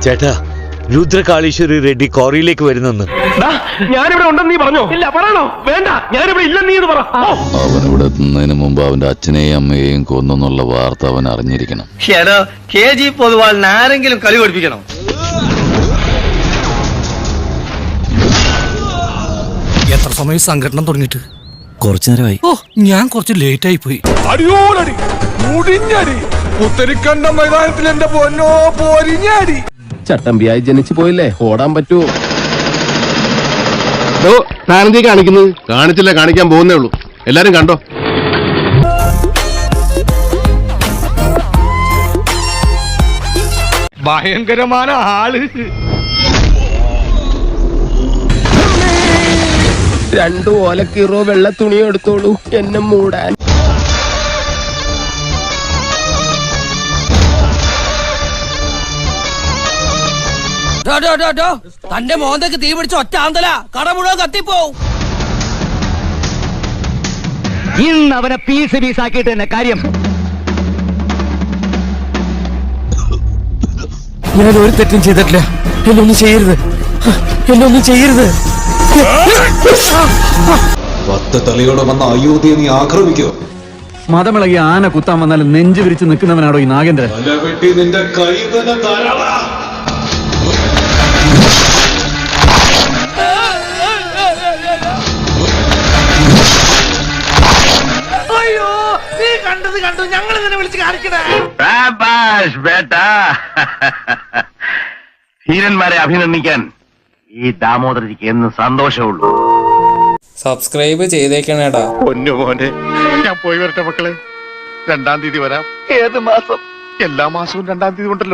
ചേട്ടാ, രുദ്രകാളീശ്വരി റെഡ്ഡി ക്വാറിയിലേക്ക് വരുന്നെന്ന്. ഞാനിവിടെ ഉണ്ടെന്ന് നീ പറഞ്ഞോ? ഇല്ല, പറയണോ? വേണ്ട, ഞാനിവിടെ ഇല്ലെന്ന് നീ പറ. അവനിവിടെ എത്തുന്നതിന് മുമ്പ് അവന്റെ അച്ഛനെയും അമ്മയെയും കൊന്നെന്നുള്ള വാർത്ത അവൻ അറിഞ്ഞിരിക്കണം. KG പൊതുവാളിന് ആരെങ്കിലും കളി പഠിപ്പിക്കണം. എത്ര സമയം സംഘടന തുടങ്ങിയിട്ട്? കുറച്ചു നേരമായി. ഓ, ഞാൻ കുറച്ച് ലേറ്റ് ആയി പോയി. അടിയോടടി മുടിഞ്ഞടി ഉത്തരിക്കണ്ട മൈതാനത്തിൽ എന്റെ പൊന്നോ പൊരിഞ്ഞടി. ചട്ടമ്പിയായി ജനിച്ചു പോയില്ലേ, ഓടാൻ പറ്റുമോ? താനെന്തീ കാണിക്കുന്നത്? കാണിച്ചില്ല, കാണിക്കാൻ പോകുന്നേ ഉള്ളൂ. എല്ലാരും കണ്ടോ? ഭയങ്കരമായ ആള്. 2 ഓലക്കീറോ വെള്ള തുണി എടുത്തോളൂ എന്നെ മൂടാൻ. തന്റെ മോന്തക്ക് തീ പിടിച്ച ഒറ്റ ആന്തല കട മുഴുവൻ കത്തിപ്പോവും. ഇന്ന് അവനെ പീസാക്കിയിട്ട് തന്നെ കാര്യം. ഞാൻ ഒരു തെറ്റും ചെയ്തിട്ടില്ല. എന്നൊന്നും ചെയ്യരുത്, എന്നൊന്നും ചെയ്യരുത്. 10 തലയോടെ വന്ന അയോധ്യ നീ ആക്രമിക്കോ? മതമിളകി ആന കുത്താൻ വന്നാലും നെഞ്ചു വിരിച്ച് നിൽക്കുന്നവനാണോ ഈ നാഗേന്ദ്രൻ? തല വെട്ടി നിന്റെ കൈ തന്നെ തരടാ. അയ്യോ, നീ കണ്ടത് കണ്ടു, ഞങ്ങൾ ഇതിനെ വിളിച്ച് കാണിക്കണേ. ധീരന്മാരെ അഭിനന്ദിക്കാൻ ഈ ദാമോദരജിക്ക് എന്ന് സന്തോഷമുള്ളൂ. സബ്സ്ക്രൈബ് ചെയ്തേക്കണേടാ. പൊന്നു മോനെ, ഞാൻ പോയി വരട്ടെ മക്കളെ. 2-ാം തീയതി വരാം. ഏത് മാസം? എല്ലാ മാസവും 2-ാം തീയതി ഉണ്ടല്ലോ.